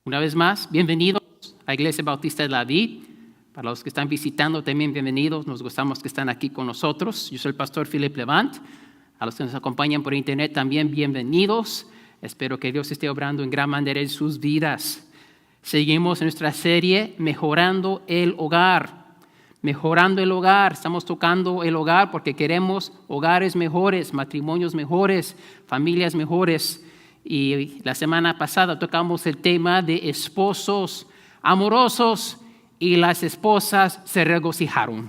Una vez más, bienvenidos a Iglesia Bautista de la Vid. Para los que están visitando también bienvenidos. Nos gustamos que están aquí con nosotros. Yo soy el pastor Philip Levant. A los que nos acompañan por internet también bienvenidos. Espero que Dios esté obrando en gran manera en sus vidas. Seguimos en nuestra serie Mejorando el Hogar. Mejorando el hogar. Estamos tocando el hogar porque queremos hogares mejores, matrimonios mejores, familias mejores. Y la semana pasada tocamos el tema de esposos amorosos y las esposas se regocijaron.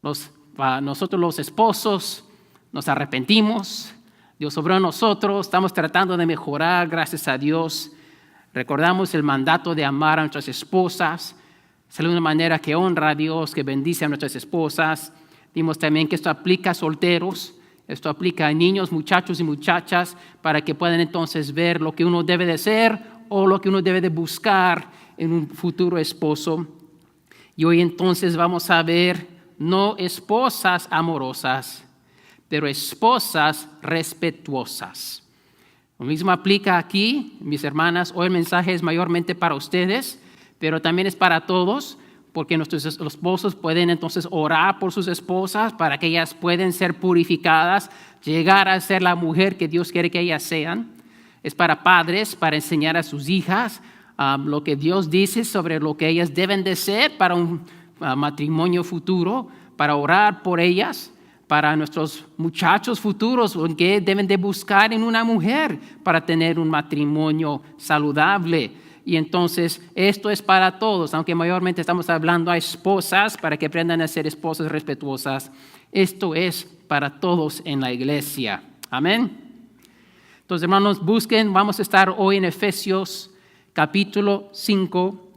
Nosotros los esposos nos arrepentimos, Dios obró en nosotros, estamos tratando de mejorar, gracias a Dios. Recordamos el mandato de amar a nuestras esposas, de una manera que honra a Dios, que bendice a nuestras esposas. Dimos también que esto aplica a solteros. Esto aplica a niños, muchachos y muchachas para que puedan entonces ver lo que uno debe de ser o lo que uno debe de buscar en un futuro esposo. Y hoy entonces vamos a ver no esposas amorosas, pero esposas respetuosas. Lo mismo aplica aquí, mis hermanas. Hoy el mensaje es mayormente para ustedes, pero también es para todos. Porque nuestros esposos pueden entonces orar por sus esposas para que ellas puedan ser purificadas, llegar a ser la mujer que Dios quiere que ellas sean. Es para padres, para enseñar a sus hijas lo que Dios dice sobre lo que ellas deben de ser para un matrimonio futuro, para orar por ellas, para nuestros muchachos futuros, que deben de buscar en una mujer para tener un matrimonio saludable. Y entonces esto es para todos, aunque mayormente estamos hablando a esposas para que aprendan a ser esposas respetuosas. Esto es para todos en la iglesia. Amén. Entonces, hermanos, busquen. Vamos a estar hoy en Efesios capítulo 5.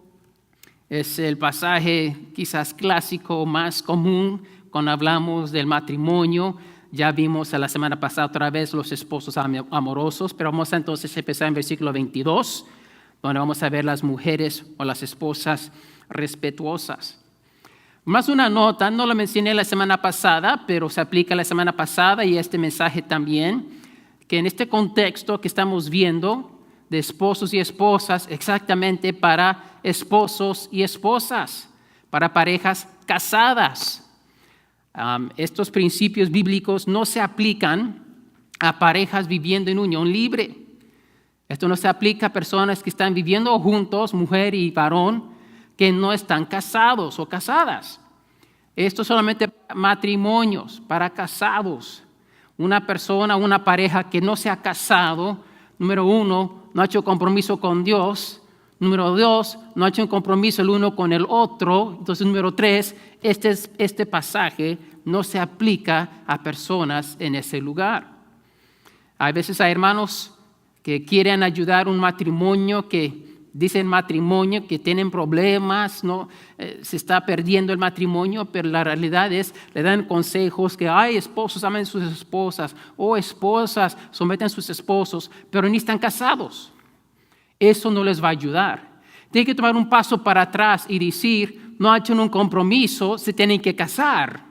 Es el pasaje quizás clásico más común cuando hablamos del matrimonio. Ya vimos la semana pasada otra vez los esposos amorosos, pero vamos a entonces empezar en versículo 22. Donde vamos a ver las mujeres o las esposas respetuosas. Más una nota, no lo mencioné la semana pasada, pero se aplica la semana pasada y este mensaje también, que en este contexto que estamos viendo de esposos y esposas, exactamente para esposos y esposas, para parejas casadas. Estos principios bíblicos no se aplican a parejas viviendo en unión libre. Esto no se aplica a personas que están viviendo juntos, mujer y varón, que no están casados o casadas. Esto es solamente para matrimonios, para casados. Una persona, una pareja que no se ha casado, número 1, no ha hecho compromiso con Dios. Número 2, no ha hecho un compromiso el uno con el otro. Entonces, número 3, este pasaje no se aplica a personas en ese lugar. Hay veces hay hermanos que quieren ayudar a un matrimonio, que dicen matrimonio, que tienen problemas, ¿no? Se está perdiendo el matrimonio, pero la realidad es, le dan consejos que hay esposos amen sus esposas, o esposas someten a sus esposos, pero ni están casados. Eso no les va a ayudar. Tienen que tomar un paso para atrás y decir, no han hecho un compromiso, se tienen que casar,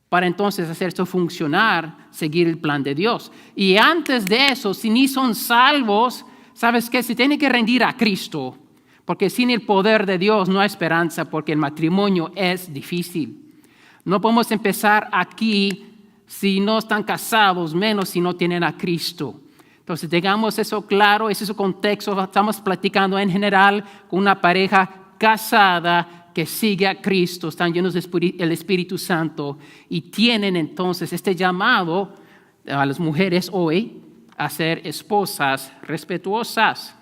para entonces hacer esto funcionar, seguir el plan de Dios. Y antes de eso, si ni son salvos, ¿sabes qué? Se tienen que rendir a Cristo, porque sin el poder de Dios no hay esperanza, porque el matrimonio es difícil. No podemos empezar aquí si no están casados, menos si no tienen a Cristo. Entonces, tengamos eso claro, ese es su contexto. Estamos platicando en general con una pareja casada que sigue a Cristo, están llenos del Espíritu Santo y tienen entonces este llamado a las mujeres hoy a ser esposas respetuosas.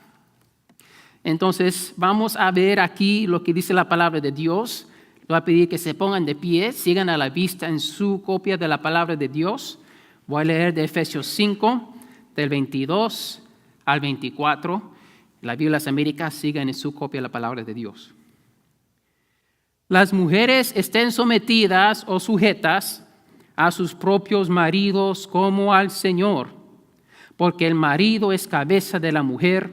Entonces vamos a ver aquí lo que dice la palabra de Dios. Le voy a pedir que se pongan de pie, sigan a la vista en su copia de la palabra de Dios. Voy a leer de Efesios 5, del 22 al 24. La Biblia de las Américas, sigan en su copia la palabra de Dios. Las mujeres estén sometidas o sujetas a sus propios maridos como al Señor, porque el marido es cabeza de la mujer,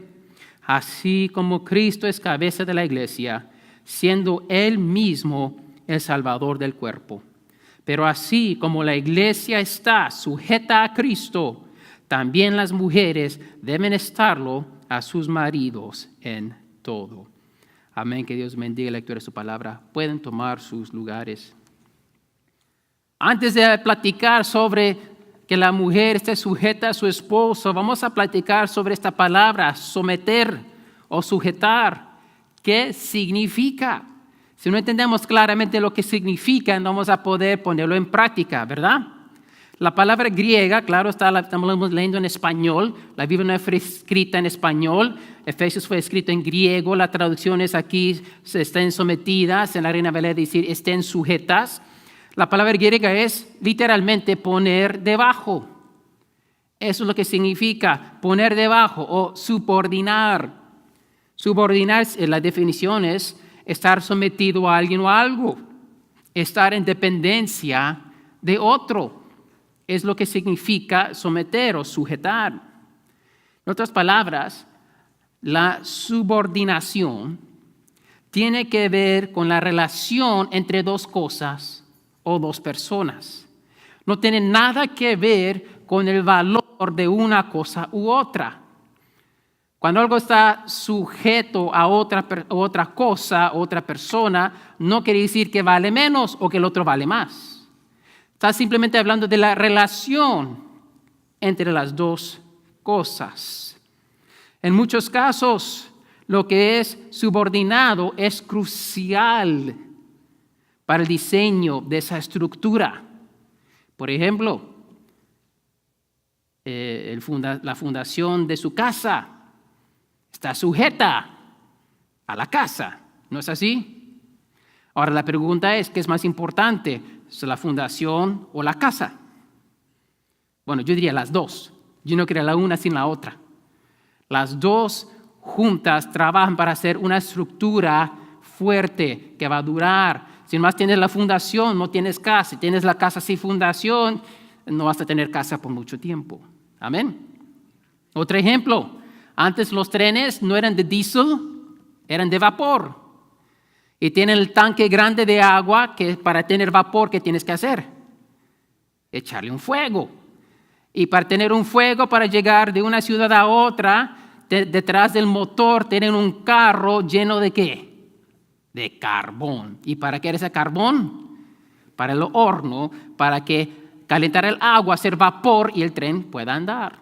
así como Cristo es cabeza de la iglesia, siendo Él mismo el Salvador del cuerpo. Pero así como la iglesia está sujeta a Cristo, también las mujeres deben estarlo a sus maridos en todo. Amén. Que Dios bendiga la lectura de su palabra. Pueden tomar sus lugares. Antes de platicar sobre que la mujer esté sujeta a su esposo, vamos a platicar sobre esta palabra, someter o sujetar. ¿Qué significa? Si no entendemos claramente lo que significa, no vamos a poder ponerlo en práctica, ¿verdad? La palabra griega, claro, estamos leyendo en español. La Biblia no fue escrita en español. Efesios fue escrito en griego. Las traducciones aquí estén sometidas. En la Reina Valera decir estén sujetas. La palabra griega es literalmente poner debajo. Eso es lo que significa poner debajo o subordinar. Subordinar, la definición es estar sometido a alguien o a algo. Estar en dependencia de otro. Es lo que significa someter o sujetar. En otras palabras, la subordinación tiene que ver con la relación entre dos cosas o dos personas. No tiene nada que ver con el valor de una cosa u otra. Cuando algo está sujeto a otra cosa, otra persona, no quiere decir que vale menos o que el otro vale más. Está simplemente hablando de la relación entre las dos cosas. En muchos casos, lo que es subordinado es crucial para el diseño de esa estructura. Por ejemplo, la fundación de su casa está sujeta a la casa, ¿no es así? Ahora la pregunta es, ¿qué es más importante? ¿Es la fundación o la casa? Bueno, yo diría las dos. Yo no creo la una sin la otra. Las dos juntas trabajan para hacer una estructura fuerte que va a durar. Si nomás tienes la fundación, no tienes casa. Si tienes la casa sin fundación, no vas a tener casa por mucho tiempo. Amén. Otro ejemplo. Antes los trenes no eran de diésel, eran de vapor. Y tienen el tanque grande de agua que para tener vapor, ¿qué tienes que hacer? Echarle un fuego. Y para tener un fuego, para llegar de una ciudad a otra, detrás del motor tienen un carro lleno de ¿qué? De carbón. ¿Y para qué era ese carbón? Para el horno, para que calentar el agua, hacer vapor y el tren pueda andar.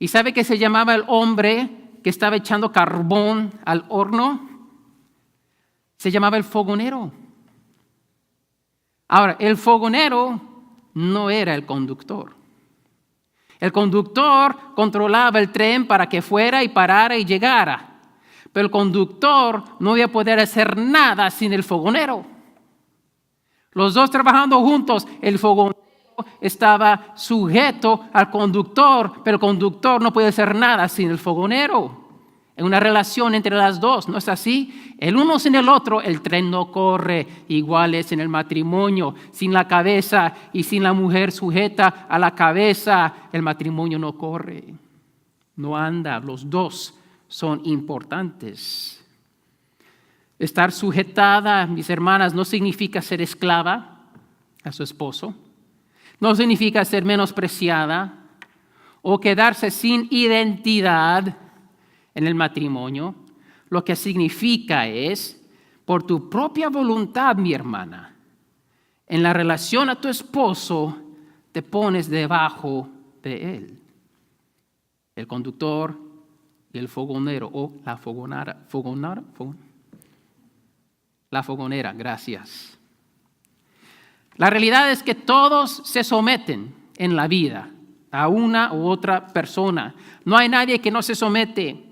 ¿Y sabe qué se llamaba el hombre que estaba echando carbón al horno? Se llamaba el fogonero. Ahora, el fogonero no era el conductor. El conductor controlaba el tren para que fuera y parara y llegara. Pero el conductor no iba a poder hacer nada sin el fogonero. Los dos trabajando juntos, el fogonero estaba sujeto al conductor, pero el conductor no puede hacer nada sin el fogonero. En una relación entre las dos, ¿no es así? El uno sin el otro, el tren no corre. Igual es en el matrimonio. Sin la cabeza y sin la mujer sujeta a la cabeza, el matrimonio no corre. No anda. Los dos son importantes. Estar sujetada, mis hermanas, no significa ser esclava a su esposo. No significa ser menospreciada o quedarse sin identidad en el matrimonio. Lo que significa es, por tu propia voluntad, mi hermana, en la relación a tu esposo, te pones debajo de él. El conductor y el fogonero, o la fogonera, gracias. La realidad es que todos se someten en la vida a una u otra persona. No hay nadie que no se somete,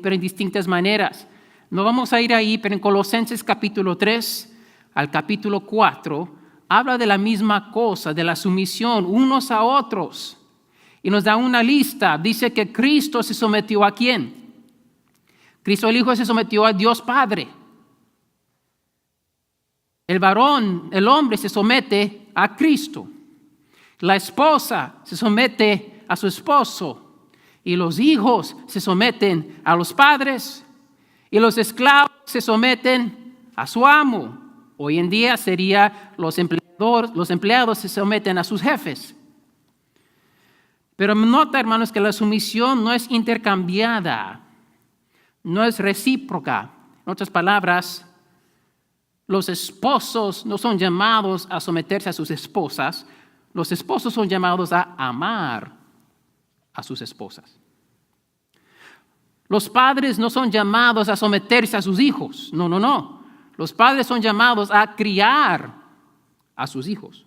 pero en distintas maneras. No vamos a ir ahí, pero en Colosenses capítulo 3 al capítulo 4 habla de la misma cosa, de la sumisión unos a otros. Y nos da una lista. Dice que Cristo se sometió ¿a quién? Cristo el Hijo se sometió a Dios Padre. El varón, el hombre se somete a Cristo. La esposa se somete a su esposo. Y los hijos se someten a los padres. Y los esclavos se someten a su amo. Hoy en día sería los empleados se someten a sus jefes. Pero nota, hermanos, que la sumisión no es intercambiada, no es recíproca. En otras palabras, los esposos no son llamados a someterse a sus esposas, los esposos son llamados a amar a sus esposas. Los padres no son llamados a someterse a sus hijos, no. Los padres son llamados a criar a sus hijos.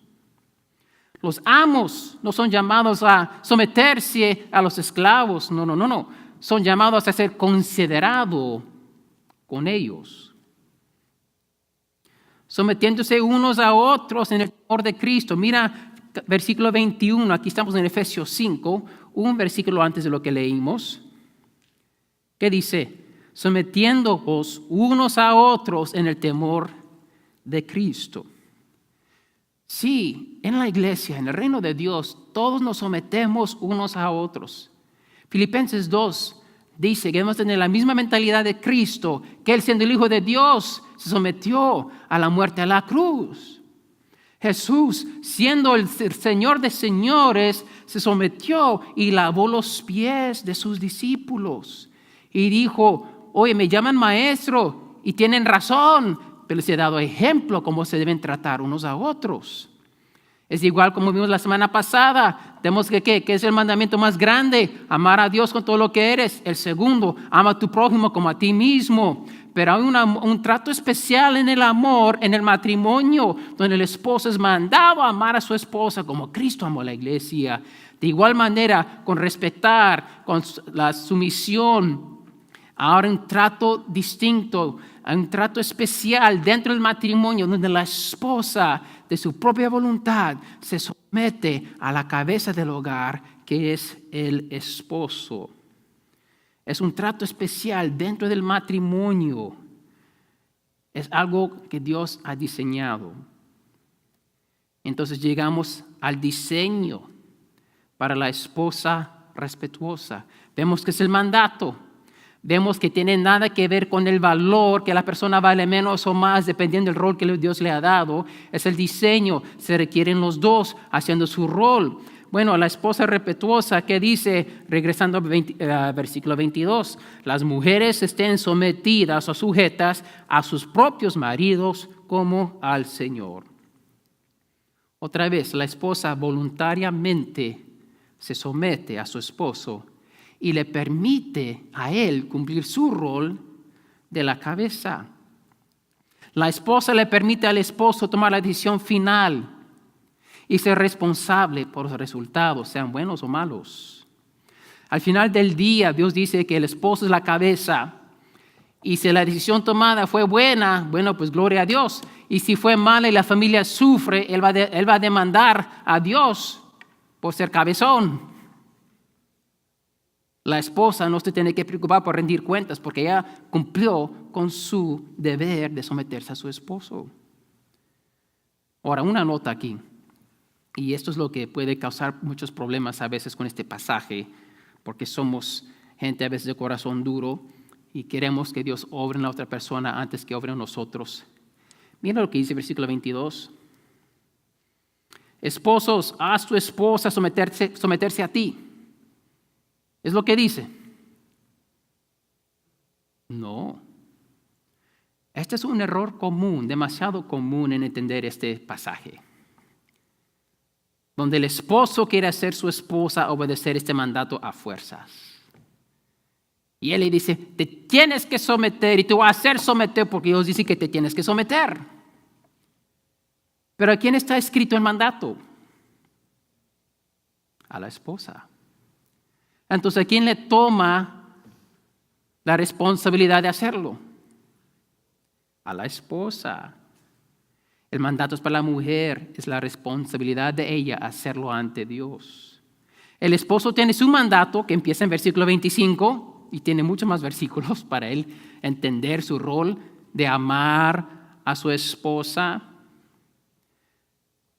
Los amos no son llamados a someterse a los esclavos, no. Son llamados a ser considerados con ellos. Sometiéndose unos a otros en el temor de Cristo. Mira versículo 21, aquí estamos en Efesios 5, un versículo antes de lo que leímos. ¿Qué dice? Sometiéndoos unos a otros en el temor de Cristo. Sí, en la iglesia, en el reino de Dios, todos nos sometemos unos a otros. Filipenses 2 dice que debemos tener la misma mentalidad de Cristo, que Él siendo el Hijo de Dios se sometió a la muerte a la cruz. Jesús, siendo el Señor de señores, se sometió y lavó los pies de sus discípulos. Y dijo, oye, me llaman maestro y tienen razón, pero les he dado ejemplo cómo se deben tratar unos a otros. Es igual como vimos la semana pasada. Tenemos que es el mandamiento más grande, amar a Dios con todo lo que eres. El segundo, ama a tu prójimo como a ti mismo. Pero hay un trato especial en el amor, en el matrimonio, donde el esposo es mandado a amar a su esposa como Cristo amó a la iglesia. De igual manera, con respetar, con la sumisión. Ahora un trato distinto, un trato especial dentro del matrimonio, donde la esposa de su propia voluntad se somete a la cabeza del hogar, que es el esposo. Es un trato especial dentro del matrimonio. Es algo que Dios ha diseñado. Entonces llegamos al diseño para la esposa respetuosa. Vemos que es el mandato. Vemos que tiene nada que ver con el valor, que la persona vale menos o más dependiendo del rol que Dios le ha dado. Es el diseño, se requieren los dos haciendo su rol. Bueno, la esposa respetuosa, ¿qué dice? Regresando al versículo 22. Las mujeres estén sometidas o sujetas a sus propios maridos como al Señor. Otra vez, la esposa voluntariamente se somete a su esposo y le permite a él cumplir su rol de la cabeza. La esposa le permite al esposo tomar la decisión final y ser responsable por los resultados, sean buenos o malos. Al final del día, Dios dice que el esposo es la cabeza. Y si la decisión tomada fue buena, bueno, pues gloria a Dios. Y si fue mala y la familia sufre, él va a demandar a Dios por ser cabezón. La esposa no se tiene que preocupar por rendir cuentas porque ella cumplió con su deber de someterse a su esposo. Ahora, una nota aquí. Y esto es lo que puede causar muchos problemas a veces con este pasaje, porque somos gente a veces de corazón duro y queremos que Dios obre en la otra persona antes que obre en nosotros. Mira lo que dice el versículo 22. Esposos, haz tu esposa someterse a ti. ¿Es lo que dice? No. Este es un error común, demasiado común en entender este pasaje. Donde el esposo quiere hacer su esposa obedecer este mandato a fuerzas. Y él le dice, te tienes que someter y te voy a hacer someter porque Dios dice que te tienes que someter. Pero ¿a quién está escrito el mandato? A la esposa. Entonces, ¿a quién le toma la responsabilidad de hacerlo? A la esposa. El mandato es para la mujer, es la responsabilidad de ella hacerlo ante Dios. El esposo tiene su mandato que empieza en versículo 25 y tiene muchos más versículos para él entender su rol de amar a su esposa.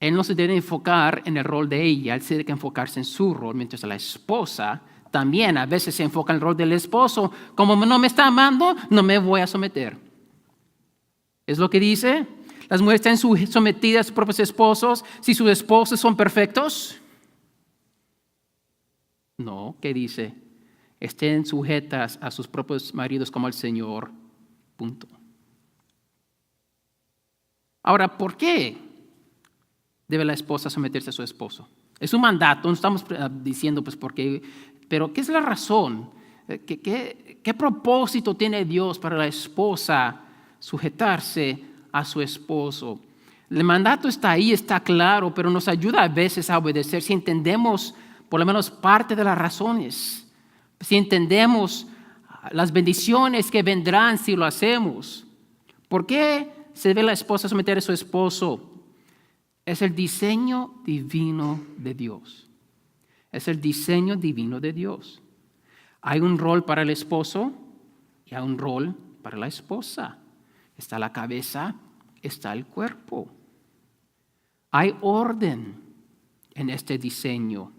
Él no se debe enfocar en el rol de ella, él se debe enfocarse en su rol, mientras la esposa también a veces se enfoca en el rol del esposo. Como no me está amando, no me voy a someter. ¿Es lo que dice? Las mujeres están sometidas a sus propios esposos si sus esposos son perfectos. No, ¿qué dice? Estén sujetas a sus propios maridos como al Señor. Punto. Ahora, ¿por qué debe la esposa someterse a su esposo? Es un mandato, no estamos diciendo pues por qué, pero ¿qué es la razón? ¿Qué propósito tiene Dios para la esposa sujetarse a su esposo? El mandato está ahí, está claro, pero nos ayuda a veces a obedecer si entendemos por lo menos parte de las razones, si entendemos las bendiciones que vendrán si lo hacemos. ¿Por qué se debe la esposa someter a su esposo? Es el diseño divino de Dios. Es el diseño divino de Dios. Hay un rol para el esposo y hay un rol para la esposa. Está la cabeza, está el cuerpo. Hay orden en este diseño.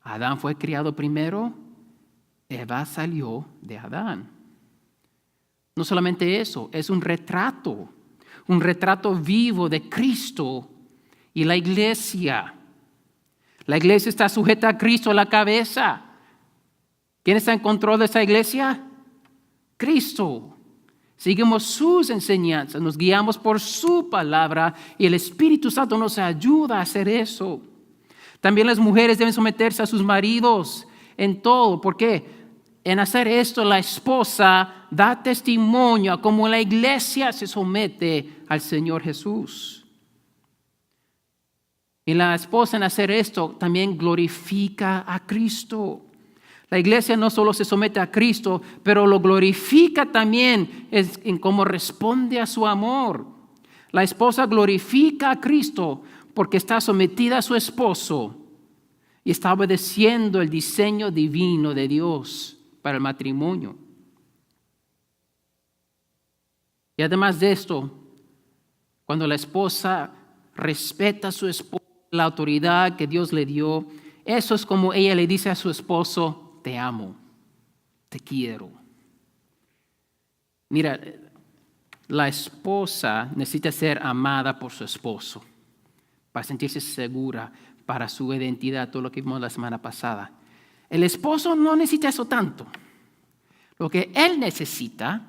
Adán fue criado primero, Eva salió de Adán. No solamente eso, es un retrato vivo de Cristo y la iglesia. La iglesia está sujeta a Cristo a la cabeza. ¿Quién está en control de esa iglesia? Cristo. Seguimos sus enseñanzas, nos guiamos por su palabra y el Espíritu Santo nos ayuda a hacer eso. También las mujeres deben someterse a sus maridos en todo. ¿Por qué? En hacer esto, la esposa da testimonio a cómo la iglesia se somete al Señor Jesús. Y la esposa en hacer esto también glorifica a Cristo. La iglesia no solo se somete a Cristo, pero lo glorifica también en cómo responde a su amor. La esposa glorifica a Cristo porque está sometida a su esposo y está obedeciendo el diseño divino de Dios para el matrimonio. Y además de esto, cuando la esposa respeta a su esposo, la autoridad que Dios le dio, eso es como ella le dice a su esposo: te amo, te quiero. Mira, la esposa necesita ser amada por su esposo para sentirse segura, para su identidad, todo lo que vimos la semana pasada. El esposo no necesita eso tanto. Lo que él necesita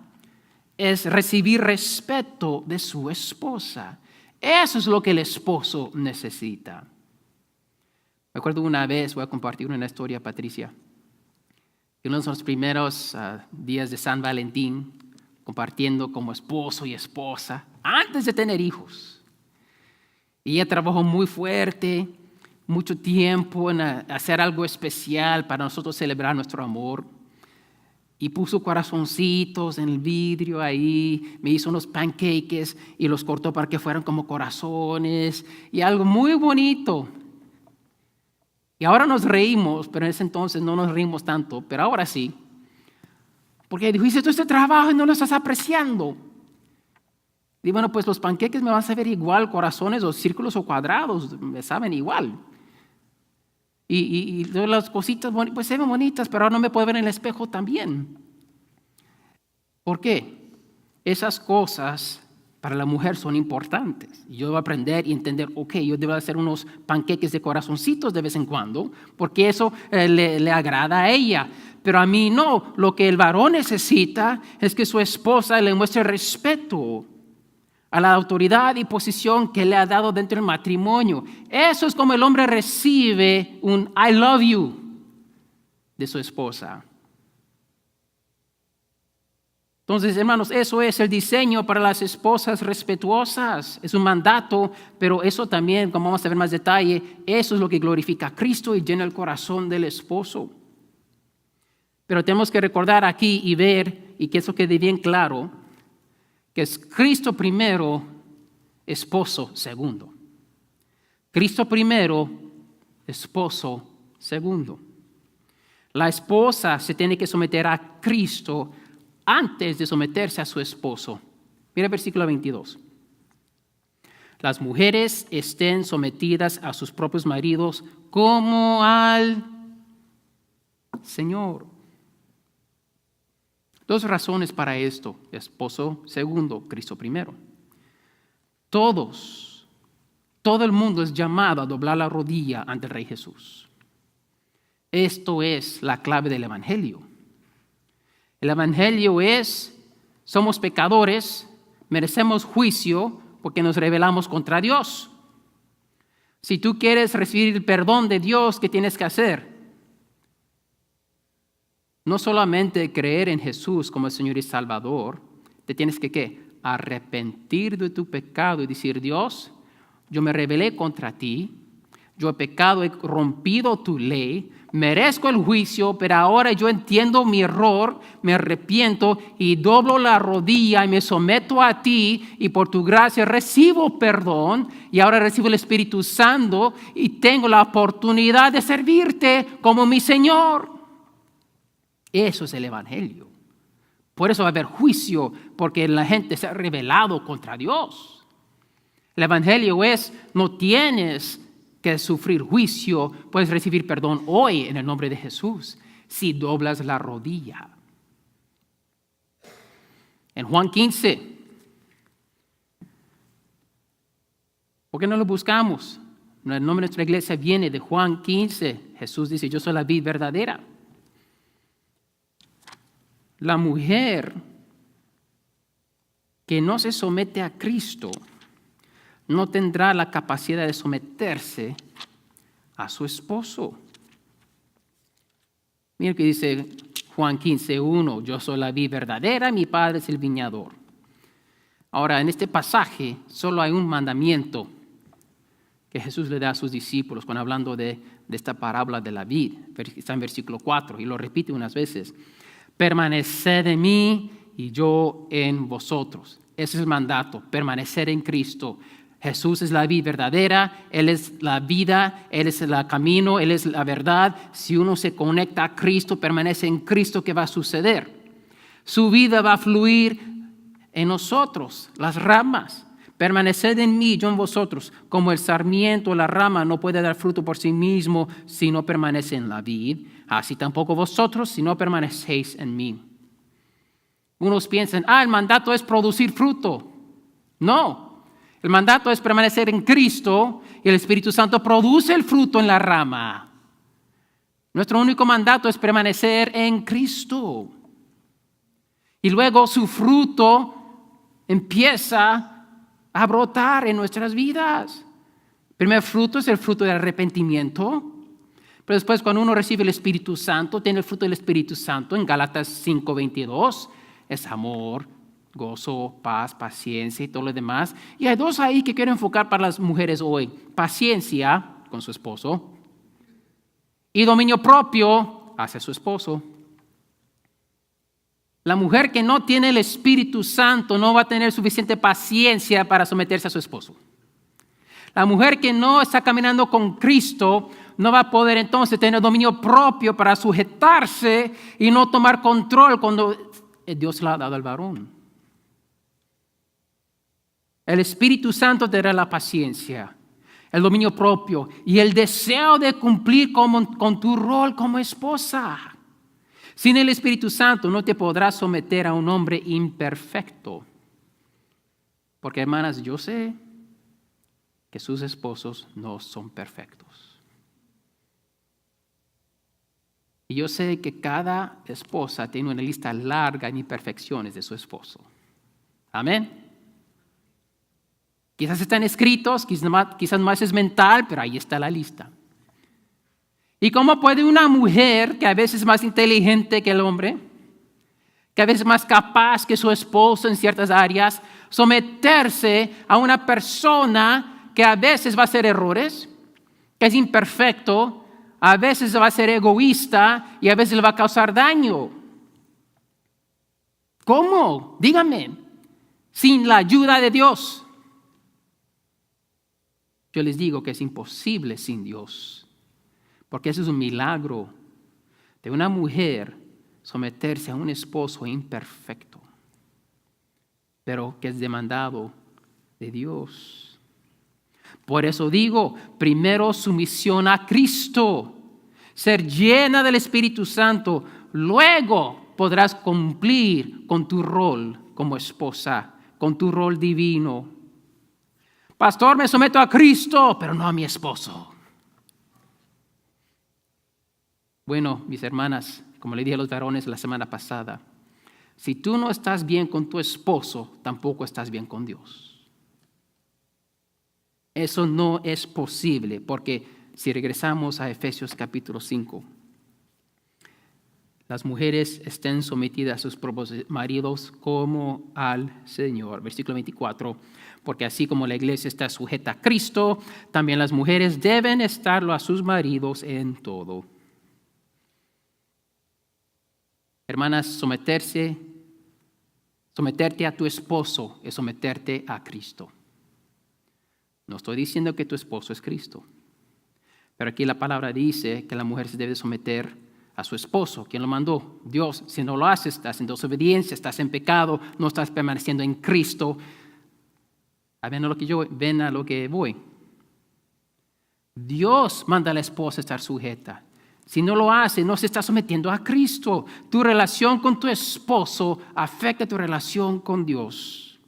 es recibir respeto de su esposa. Eso es lo que el esposo necesita. Me acuerdo una vez, voy a compartir una historia, Patricia. En uno de los primeros días de San Valentín, compartiendo como esposo y esposa, antes de tener hijos. Y ella trabajó muy fuerte, mucho tiempo en hacer algo especial para nosotros celebrar nuestro amor. Y puso corazoncitos en el vidrio ahí, me hizo unos pancakes y los cortó para que fueran como corazones y algo muy bonito. Y ahora nos reímos, pero en ese entonces no nos reímos tanto, pero ahora sí. Porque dijo: hice todo este trabajo y no lo estás apreciando. Y bueno, pues los pancakes me van a saber igual, corazones o círculos o cuadrados, me saben igual. Y las cositas, pues se ven bonitas, pero ahora no me puedo ver en el espejo también. ¿Por qué? Esas cosas para la mujer son importantes. Yo debo aprender y entender, yo debo hacer unos panqueques de corazoncitos de vez en cuando, porque eso le agrada a ella. Pero a mí no. Lo que el varón necesita es que su esposa le muestre respeto a la autoridad y posición que le ha dado dentro del matrimonio. Eso es como el hombre recibe un I love you de su esposa. Entonces, hermanos, eso es el diseño para las esposas respetuosas. Es un mandato, pero eso también, como vamos a ver más detalle, eso es lo que glorifica a Cristo y llena el corazón del esposo. Pero tenemos que recordar aquí y ver, y que eso quede bien claro, que es Cristo primero, esposo segundo. Cristo primero, esposo segundo. La esposa se tiene que someter a Cristo antes de someterse a su esposo. Mira el versículo 22. Las mujeres estén sometidas a sus propios maridos como al Señor. Dos razones para esto: esposo segundo, Cristo primero. Todo el mundo es llamado a doblar la rodilla ante el Rey Jesús. Esto es la clave del Evangelio. El Evangelio es, somos pecadores, merecemos juicio porque nos rebelamos contra Dios. Si tú quieres recibir el perdón de Dios, ¿qué tienes que hacer? No solamente creer en Jesús como el Señor y Salvador, te tienes que ¿qué? Arrepentir de tu pecado y decir, Dios, yo me rebelé contra ti, yo he pecado, he rompido tu ley, merezco el juicio, pero ahora yo entiendo mi error, me arrepiento y doblo la rodilla y me someto a ti y por tu gracia recibo perdón y ahora recibo el Espíritu Santo y tengo la oportunidad de servirte como mi Señor. Eso es el Evangelio. Por eso va a haber juicio, porque la gente se ha rebelado contra Dios. El Evangelio es, no tienes que sufrir juicio, puedes recibir perdón hoy en el nombre de Jesús, si doblas la rodilla. En Juan 15, ¿por qué no lo buscamos? El nombre de nuestra iglesia viene de Juan 15. Jesús dice, yo soy la vid verdadera. La mujer que no se somete a Cristo no tendrá la capacidad de someterse a su esposo. Mira que dice Juan 15:1, yo soy la vid verdadera, mi padre es el viñador. Ahora, en este pasaje solo hay un mandamiento que Jesús le da a sus discípulos cuando hablando de esta parábola de la vid. Está en versículo 4 y lo repite unas veces. Permaneced en mí y yo en vosotros. Ese es el mandato, permanecer en Cristo. Jesús es la vid verdadera, Él es la vida, Él es el camino, Él es la verdad. Si uno se conecta a Cristo, permanece en Cristo, ¿qué va a suceder? Su vida va a fluir en nosotros, las ramas. Permaneced en mí, yo en vosotros. Como el sarmiento o la rama no puede dar fruto por sí mismo si no permanece en la vid, así tampoco vosotros si no permanecéis en mí. Unos piensan, el mandato es producir fruto. No. El mandato es permanecer en Cristo y el Espíritu Santo produce el fruto en la rama. Nuestro único mandato es permanecer en Cristo. Y luego su fruto empieza a brotar en nuestras vidas. El primer fruto es el fruto del arrepentimiento. Pero después cuando uno recibe el Espíritu Santo, tiene el fruto del Espíritu Santo. En Gálatas 5:22 es amor, gozo, paz, paciencia y todo lo demás. Y hay dos ahí que quiero enfocar para las mujeres hoy. Paciencia con su esposo y dominio propio hacia su esposo. La mujer que no tiene el Espíritu Santo no va a tener suficiente paciencia para someterse a su esposo. La mujer que no está caminando con Cristo no va a poder entonces tener dominio propio para sujetarse y no tomar control cuando Dios le ha dado al varón. El Espíritu Santo te dará la paciencia, el dominio propio y el deseo de cumplir con tu rol como esposa. Sin el Espíritu Santo no te podrás someter a un hombre imperfecto. Porque, hermanas, yo sé que sus esposos no son perfectos. Y yo sé que cada esposa tiene una lista larga de imperfecciones de su esposo. Amén. Quizás están escritos, quizás más es mental, pero ahí está la lista. ¿Y cómo puede una mujer, que a veces es más inteligente que el hombre, que a veces es más capaz que su esposo en ciertas áreas, someterse a una persona que a veces va a hacer errores, que es imperfecto, a veces va a ser egoísta y a veces le va a causar daño? ¿Cómo? Díganme. Sin la ayuda de Dios. Yo les digo que es imposible sin Dios, porque eso es un milagro de una mujer someterse a un esposo imperfecto, pero que es demandado de Dios. Por eso digo, primero sumisión a Cristo, ser llena del Espíritu Santo, luego podrás cumplir con tu rol como esposa, con tu rol divino. Pastor, me someto a Cristo, pero no a mi esposo. Bueno, mis hermanas, como le dije a los varones la semana pasada, si tú no estás bien con tu esposo, tampoco estás bien con Dios. Eso no es posible, porque si regresamos a Efesios capítulo 5, las mujeres estén sometidas a sus propios maridos como al Señor. Versículo 24, porque así como la iglesia está sujeta a Cristo, también las mujeres deben estarlo a sus maridos en todo. Hermanas, someterte a tu esposo es someterte a Cristo. No estoy diciendo que tu esposo es Cristo, pero aquí la palabra dice que la mujer se debe someter a su esposo. ¿Quién lo mandó? Dios. Si no lo haces, estás en desobediencia, estás en pecado, no estás permaneciendo en Cristo. Ven a lo que voy. Dios manda a la esposa a estar sujeta. Si no lo hace, no se está sometiendo a Cristo. Tu relación con tu esposo afecta tu relación con Dios.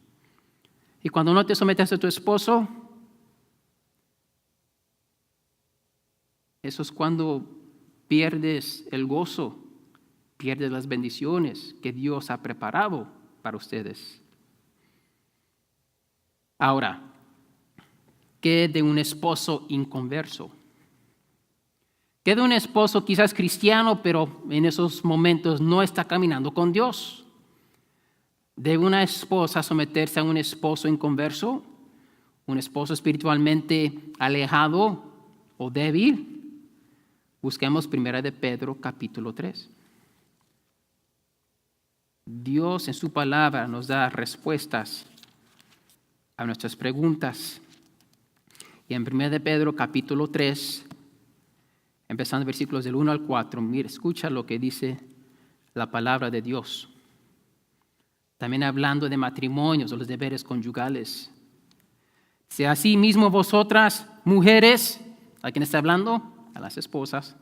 Y cuando no te sometes a tu esposo, eso es cuando pierdes el gozo, pierdes las bendiciones que Dios ha preparado para ustedes. Ahora, ¿qué de un esposo inconverso? ¿Qué de un esposo quizás cristiano, pero en esos momentos no está caminando con Dios? ¿Debe una esposa someterse a un esposo inconverso? ¿Un esposo espiritualmente alejado o débil? Busquemos 1 de Pedro capítulo 3. Dios en su palabra nos da respuestas a nuestras preguntas. Y en 1 de Pedro capítulo 3, empezando versículos del 1 al 4, mira, escucha lo que dice la palabra de Dios. También hablando de matrimonios o los deberes conyugales. Si así mismo vosotras, mujeres, ¿a quién está hablando? A las esposas.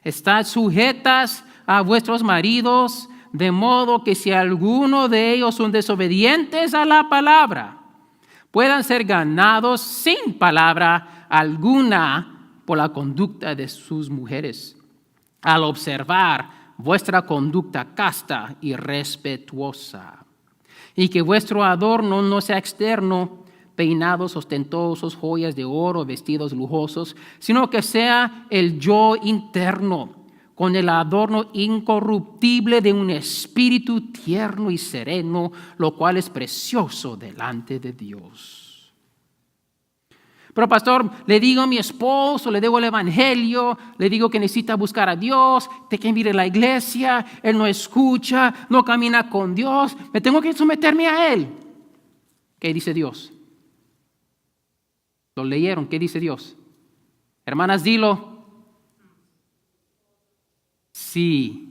Estad sujetas a vuestros maridos, de modo que si alguno de ellos son desobedientes a la palabra, puedan ser ganados sin palabra alguna por la conducta de sus mujeres, al observar vuestra conducta casta y respetuosa, y que vuestro adorno no sea externo, peinados ostentosos, joyas de oro, vestidos lujosos, sino que sea el yo interno, con el adorno incorruptible de un espíritu tierno y sereno, lo cual es precioso delante de Dios. Pero pastor, le digo a mi esposo, le digo el evangelio, le digo que necesita buscar a Dios, de que mire la iglesia, él no escucha, no camina con Dios, me tengo que someterme a él. ¿Qué dice Dios? ¿Lo leyeron? ¿Qué dice Dios? Hermanas, dilo. Sí.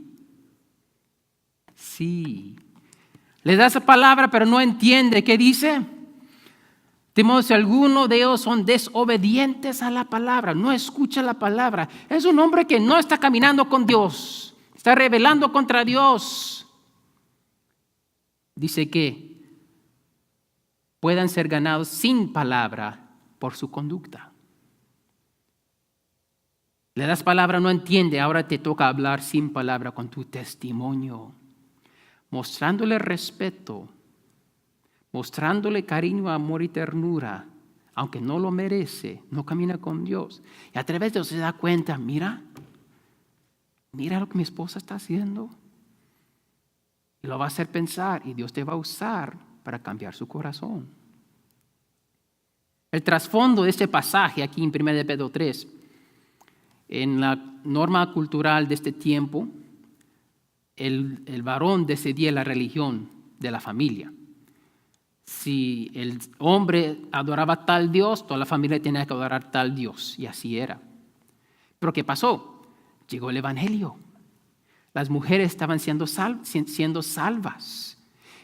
Le da esa palabra, pero no entiende. ¿Qué dice? Si alguno de ellos son desobedientes a la palabra, no escucha la palabra, es un hombre que no está caminando con Dios, está rebelando contra Dios. Dice que puedan ser ganados sin palabra por su conducta. Le das palabra, no entiende, ahora te toca hablar sin palabra con tu testimonio, mostrándole respeto, mostrándole cariño, amor y ternura, aunque no lo merece, no camina con Dios. Y a través de eso se da cuenta, mira lo que mi esposa está haciendo. Y lo va a hacer pensar y Dios te va a usar para cambiar su corazón. El trasfondo de este pasaje aquí en 1 de Pedro 3, en la norma cultural de este tiempo, el varón decidía la religión de la familia. Si el hombre adoraba tal Dios, toda la familia tenía que adorar tal Dios, y así era. Pero ¿qué pasó? Llegó el evangelio. Las mujeres estaban siendo salvas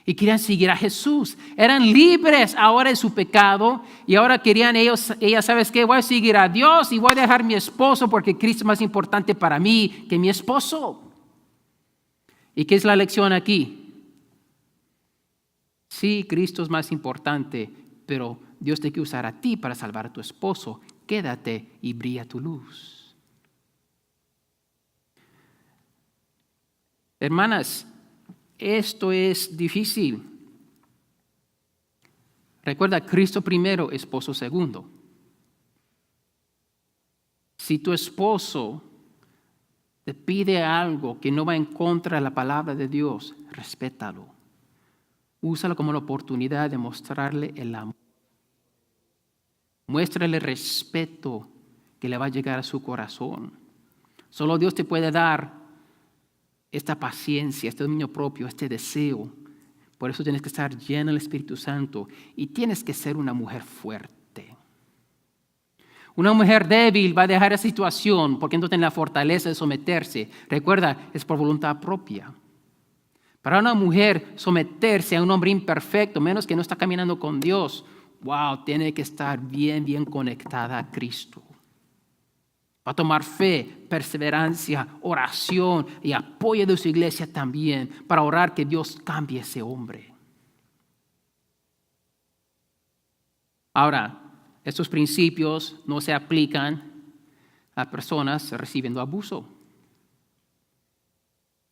y querían seguir a Jesús. Eran libres ahora de su pecado y ahora querían ellas, ¿sabes qué? Voy a seguir a Dios y voy a dejar mi esposo porque Cristo es más importante para mí que mi esposo. ¿Y qué es la lección aquí? Sí, Cristo es más importante, pero Dios te quiere usar a ti para salvar a tu esposo. Quédate y brilla tu luz. Hermanas, esto es difícil. Recuerda, Cristo primero, esposo segundo. Si tu esposo te pide algo que no va en contra de la palabra de Dios, respétalo. Úsalo como la oportunidad de mostrarle el amor. Muéstrale respeto que le va a llegar a su corazón. Solo Dios te puede dar esta paciencia, este dominio propio, este deseo. Por eso tienes que estar llena del Espíritu Santo y tienes que ser una mujer fuerte. Una mujer débil va a dejar esa situación porque no tiene la fortaleza de someterse. Recuerda, es por voluntad propia. Para una mujer someterse a un hombre imperfecto, menos que no está caminando con Dios, wow, tiene que estar bien conectada a Cristo. Va a tomar fe, perseverancia, oración y apoyo de su iglesia también para orar que Dios cambie a ese hombre. Ahora, estos principios no se aplican a personas recibiendo abuso.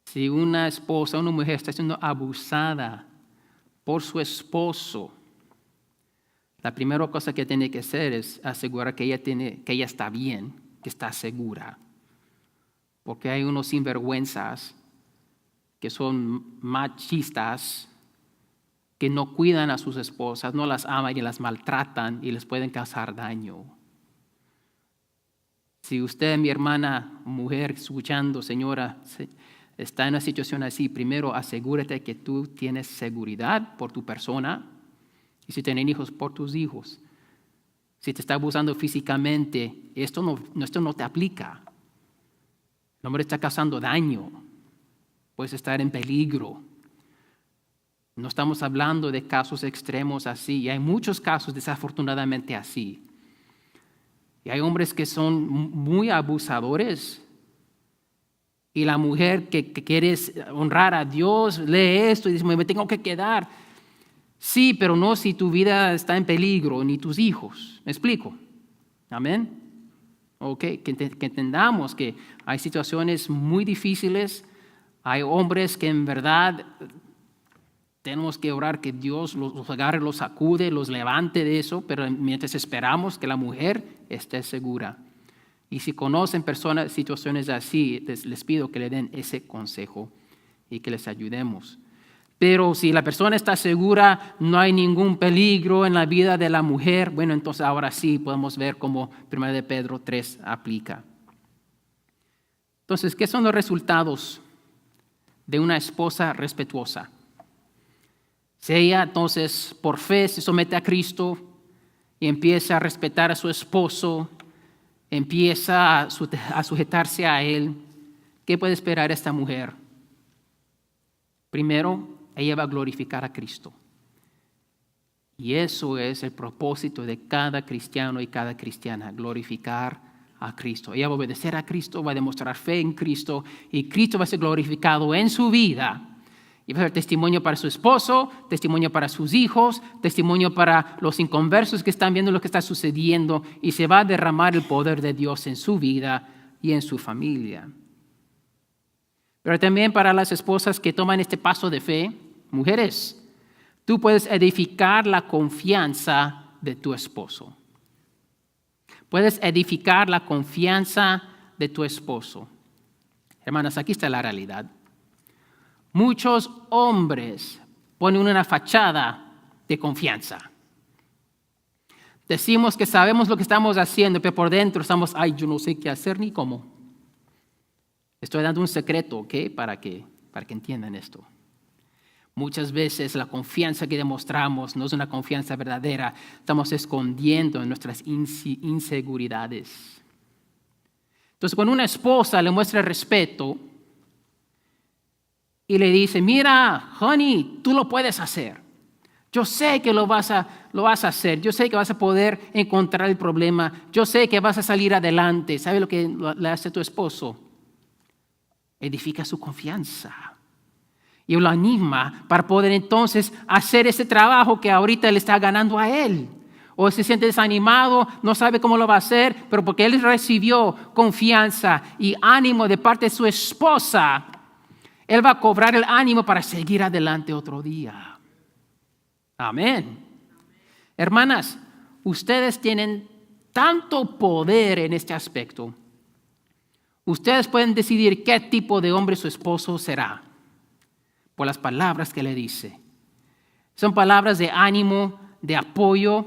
Si una esposa o una mujer está siendo abusada por su esposo, la primera cosa que tiene que hacer es asegurar que ella está bien, que está segura. Porque hay unos sinvergüenzas que son machistas, que no cuidan a sus esposas, no las aman y las maltratan y les pueden causar daño. Si usted, mi hermana, mujer, escuchando, señora, está en una situación así, primero asegúrate que tú tienes seguridad por tu persona y si tienen hijos, por tus hijos. Si te está abusando físicamente, esto no te aplica. El hombre está causando daño, puedes estar en peligro. No estamos hablando de casos extremos así, y hay muchos casos desafortunadamente así. Y hay hombres que son muy abusadores. Y la mujer que quiere honrar a Dios, lee esto y dice, me tengo que quedar. Sí, pero no si tu vida está en peligro, ni tus hijos. ¿Me explico? Amén. Ok, que entendamos que hay situaciones muy difíciles. Hay hombres que en verdad tenemos que orar que Dios los agarre, los sacude, los levante de eso, pero mientras esperamos que la mujer esté segura. Y si conocen personas, situaciones así, les pido que le den ese consejo y que les ayudemos. Pero si la persona está segura, no hay ningún peligro en la vida de la mujer, bueno, entonces ahora sí podemos ver cómo 1 de Pedro 3 aplica. Entonces, ¿qué son los resultados de una esposa respetuosa? Si ella entonces por fe se somete a Cristo y empieza a respetar a su esposo, empieza a sujetarse a él, ¿qué puede esperar esta mujer? Primero, ella va a glorificar a Cristo. Y eso es el propósito de cada cristiano y cada cristiana, glorificar a Cristo. Ella va a obedecer a Cristo, va a demostrar fe en Cristo y Cristo va a ser glorificado en su vida. Y va a ser testimonio para su esposo, testimonio para sus hijos, testimonio para los inconversos que están viendo lo que está sucediendo y se va a derramar el poder de Dios en su vida y en su familia. Pero también para las esposas que toman este paso de fe, mujeres, tú puedes edificar la confianza de tu esposo. Puedes edificar la confianza de tu esposo. Hermanas, aquí está la realidad. Muchos hombres ponen una fachada de confianza. Decimos que sabemos lo que estamos haciendo, pero por dentro estamos, yo no sé qué hacer ni cómo. Estoy dando un secreto, ¿ok? Para que entiendan esto. Muchas veces la confianza que demostramos no es una confianza verdadera. Estamos escondiendo nuestras inseguridades. Entonces, cuando una esposa le muestra respeto y le dice, mira, honey, tú lo puedes hacer. Yo sé que lo vas a hacer. Yo sé que vas a poder encontrar el problema. Yo sé que vas a salir adelante. ¿Sabe lo que le hace tu esposo? Edifica su confianza. Y lo anima para poder entonces hacer ese trabajo que ahorita le está ganando a él. O se siente desanimado, no sabe cómo lo va a hacer, pero porque él recibió confianza y ánimo de parte de su esposa, Él va a cobrar el ánimo para seguir adelante otro día. Amén. Hermanas, ustedes tienen tanto poder en este aspecto. Ustedes pueden decidir qué tipo de hombre su esposo será por las palabras que le dice. Son palabras de ánimo, de apoyo.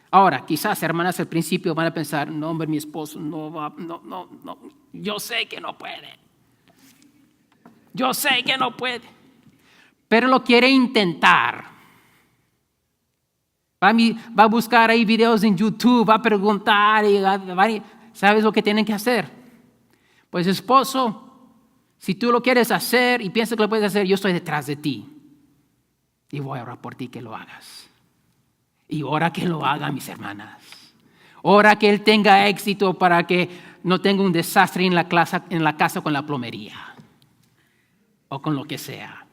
Ahora, quizás, hermanas, al principio van a pensar, no, hombre, mi esposo no va, no, yo sé que no puede. Yo sé que no puede. Pero lo quiere intentar. Va a buscar ahí videos en YouTube, va a preguntar, ¿sabes lo que tienen que hacer? Pues esposo, si tú lo quieres hacer y piensas que lo puedes hacer, yo estoy detrás de ti. Y voy a orar por ti que lo hagas. Y ora que lo haga, mis hermanas. Ora que él tenga éxito para que no tenga un desastre en la casa con la plomería. O con lo que sea.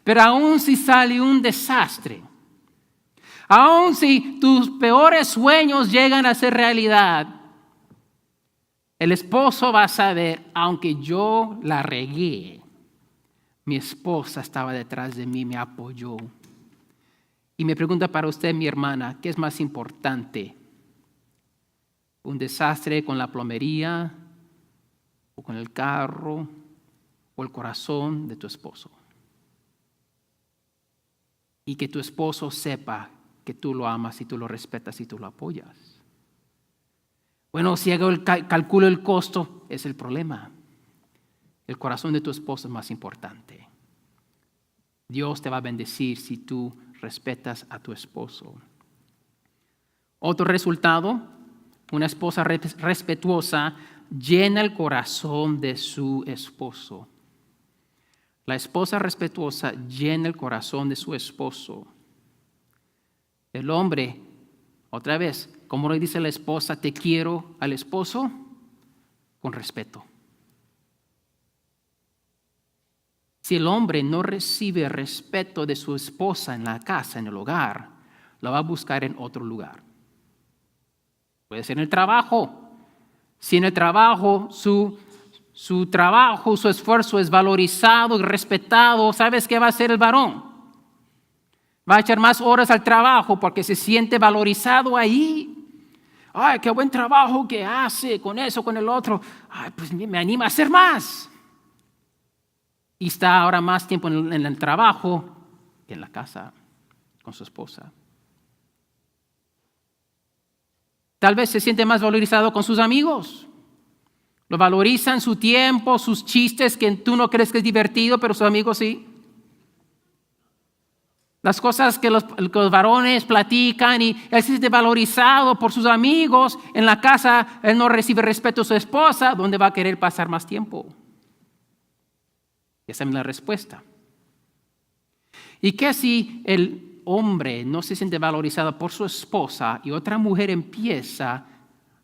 Pero aún si sale un desastre, aún si tus peores sueños llegan a ser realidad, el esposo va a saber, aunque yo la regué, mi esposa estaba detrás de mí, me apoyó. Y me pregunta para usted, mi hermana, ¿qué es más importante? ¿Un desastre con la plomería o con el carro o el corazón de tu esposo? Y que tu esposo sepa que tú lo amas y tú lo respetas y tú lo apoyas. Bueno, si hago el calculo el costo, es el problema. El corazón de tu esposo es más importante. Dios te va a bendecir si tú respetas a tu esposo. Otro resultado, una esposa respetuosa llena el corazón de su esposo. La esposa respetuosa llena el corazón de su esposo. El hombre, otra vez, como le dice la esposa, te quiero al esposo, con respeto. Si el hombre no recibe respeto de su esposa en la casa, en el hogar, la va a buscar en otro lugar. Puede ser en el trabajo. Si en el trabajo su trabajo, su esfuerzo es valorizado y respetado, ¿sabes qué va a hacer el varón? Va a echar más horas al trabajo porque se siente valorizado ahí. Ay, qué buen trabajo que hace con eso, con el otro. Ay, pues me anima a hacer más. Y está ahora más tiempo en el trabajo que en la casa con su esposa. Tal vez se siente más valorizado con sus amigos. Lo valorizan su tiempo, sus chistes que tú no crees que es divertido, pero sus amigos sí. Las cosas que los varones platican y él se siente valorizado por sus amigos. En la casa él no recibe respeto de su esposa, ¿dónde va a querer pasar más tiempo? Esa es la respuesta. ¿Y qué si el hombre no se siente valorizado por su esposa y otra mujer empieza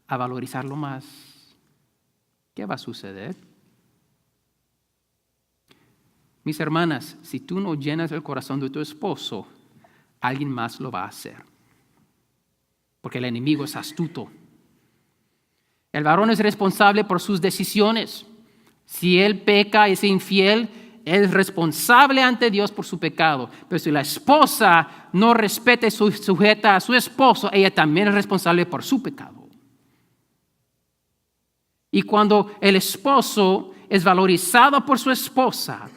a valorizarlo más? ¿Qué va a suceder? Mis hermanas, si tú no llenas el corazón de tu esposo, alguien más lo va a hacer. Porque el enemigo es astuto. El varón es responsable por sus decisiones. Si él peca y es infiel, él es responsable ante Dios por su pecado. Pero si la esposa no respeta y sujeta a su esposo, ella también es responsable por su pecado. Y cuando el esposo es valorizado por su esposa,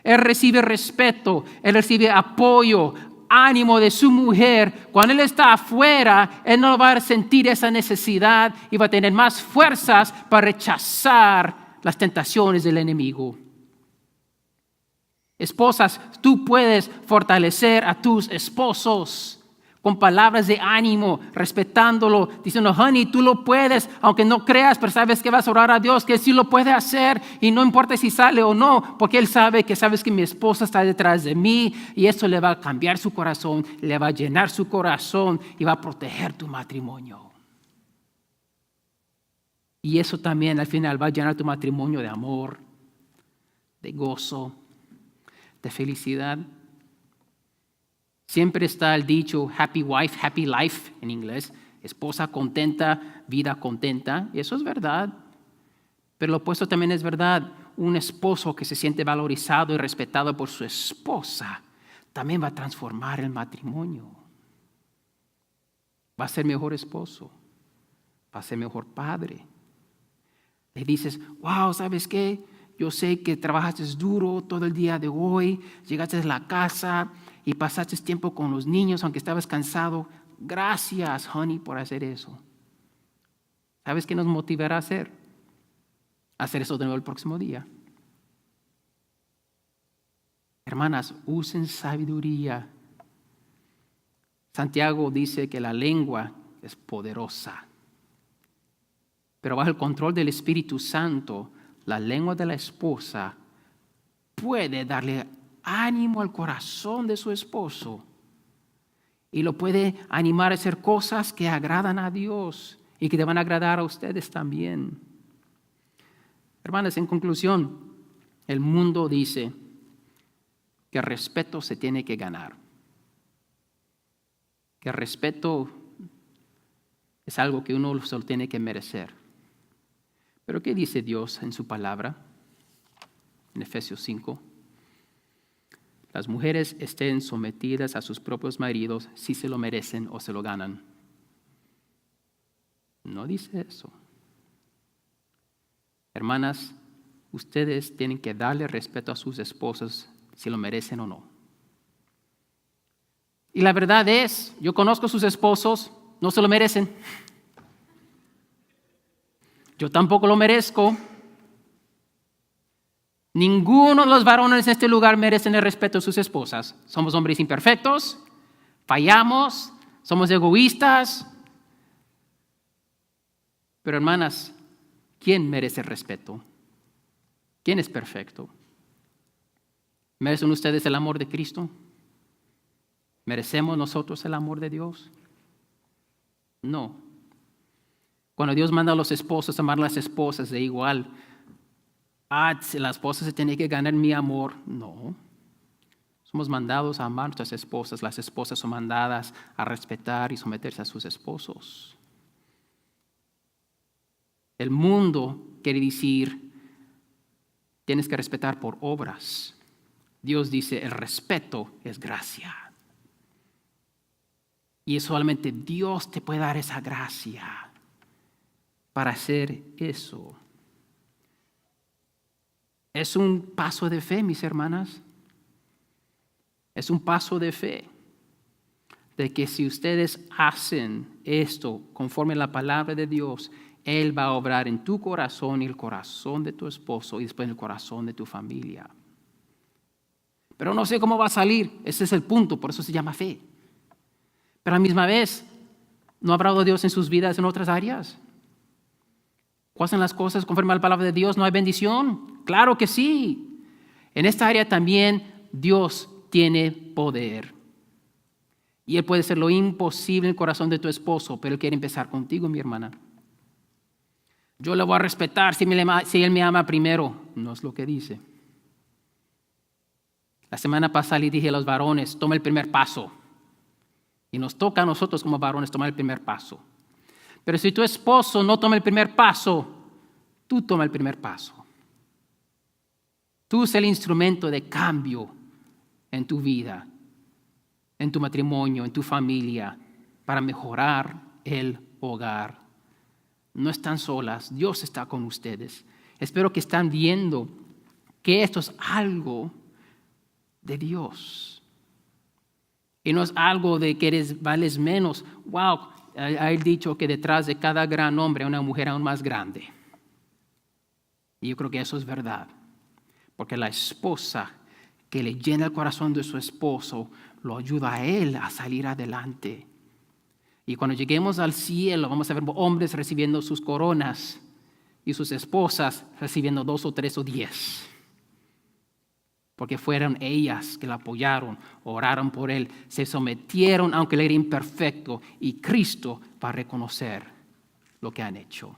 él recibe respeto, él recibe apoyo, ánimo de su mujer. Cuando él está afuera, él no va a sentir esa necesidad y va a tener más fuerzas para rechazar las tentaciones del enemigo. Esposas, tú puedes fortalecer a tus esposos con palabras de ánimo, respetándolo, diciendo, honey, tú lo puedes, aunque no creas, pero sabes que vas a orar a Dios, que Él sí lo puede hacer, y no importa si sale o no, porque Él sabe que sabes que mi esposa está detrás de mí, y eso le va a cambiar su corazón, le va a llenar su corazón, y va a proteger tu matrimonio. Y eso también al final va a llenar tu matrimonio de amor, de gozo, de felicidad. Siempre está el dicho happy wife, happy life en inglés. Esposa contenta, vida contenta. Y eso es verdad. Pero lo opuesto también es verdad. un esposo que se siente valorizado y respetado por su esposa, también va a transformar el matrimonio. Va a ser mejor esposo, va a ser mejor padre. Le dices, wow, ¿sabes qué? Yo sé que trabajaste duro todo el día de hoy, llegaste a la casa y pasaste tiempo con los niños aunque estabas cansado. Gracias, honey, por hacer eso. ¿Sabes qué nos motivará a hacer? Hacer eso de nuevo el próximo día. Hermanas, usen sabiduría. Santiago dice que la lengua es poderosa, pero bajo el control del Espíritu Santo, la lengua de la esposa puede darle ánimo al corazón de su esposo y lo puede animar a hacer cosas que agradan a Dios y que te van a agradar a ustedes también. Hermanas, en conclusión, el mundo dice que el respeto se tiene que ganar. Que el respeto es algo que uno solo tiene que merecer. Pero ¿qué dice Dios en su palabra? En Efesios 5. Las mujeres estén sometidas a sus propios maridos si se lo merecen o se lo ganan. No dice eso. Hermanas, ustedes tienen que darle respeto a sus esposos si lo merecen o no. Y la verdad es, yo conozco a sus esposos, no se lo merecen. Yo tampoco lo merezco. Ninguno de los varones en este lugar merecen el respeto de sus esposas. Somos hombres imperfectos, fallamos, somos egoístas. Pero hermanas, ¿quién merece el respeto? ¿Quién es perfecto? ¿Merecen ustedes el amor de Cristo? ¿Merecemos nosotros el amor de Dios? No. Cuando Dios manda a los esposos a amar a las esposas de igual, la esposa se tiene que ganar mi amor. No. Somos mandados a amar a nuestras esposas. Las esposas son mandadas a respetar y someterse a sus esposos. El mundo quiere decir, tienes que respetar por obras. Dios dice, el respeto es gracia. Y solamente Dios te puede dar esa gracia para hacer eso. Es un paso de fe, mis hermanas. Es un paso de fe. De que si ustedes hacen esto conforme a la palabra de Dios, Él va a obrar en tu corazón y el corazón de tu esposo y después en el corazón de tu familia. Pero no sé cómo va a salir. Ese es el punto, por eso se llama fe. Pero a la misma vez, ¿no ha obrado Dios en sus vidas en otras áreas? ¿Cuáles son las cosas conforme a la palabra de Dios? ¿No hay bendición? Claro que sí. En esta área también Dios tiene poder. Y Él puede hacer lo imposible en el corazón de tu esposo, pero Él quiere empezar contigo, mi hermana. Yo le voy a respetar si Él me ama primero. No es lo que dice. La semana pasada le dije a los varones, toma el primer paso. Y nos toca a nosotros como varones tomar el primer paso. Pero si tu esposo no toma el primer paso, tú toma el primer paso. Tú eres el instrumento de cambio en tu vida, en tu matrimonio, en tu familia, para mejorar el hogar. No están solas, Dios está con ustedes. Espero que están viendo que esto es algo de Dios. Y no es algo de que vales menos. Wow, hay el dicho que detrás de cada gran hombre hay una mujer aún más grande. Y yo creo que eso es verdad. Porque la esposa que le llena el corazón de su esposo lo ayuda a él a salir adelante. Y cuando lleguemos al cielo vamos a ver hombres recibiendo sus coronas y sus esposas recibiendo 2 o 3 o 10. Porque fueron ellas que la apoyaron, oraron por él, se sometieron aunque él era imperfecto y Cristo va a reconocer lo que han hecho.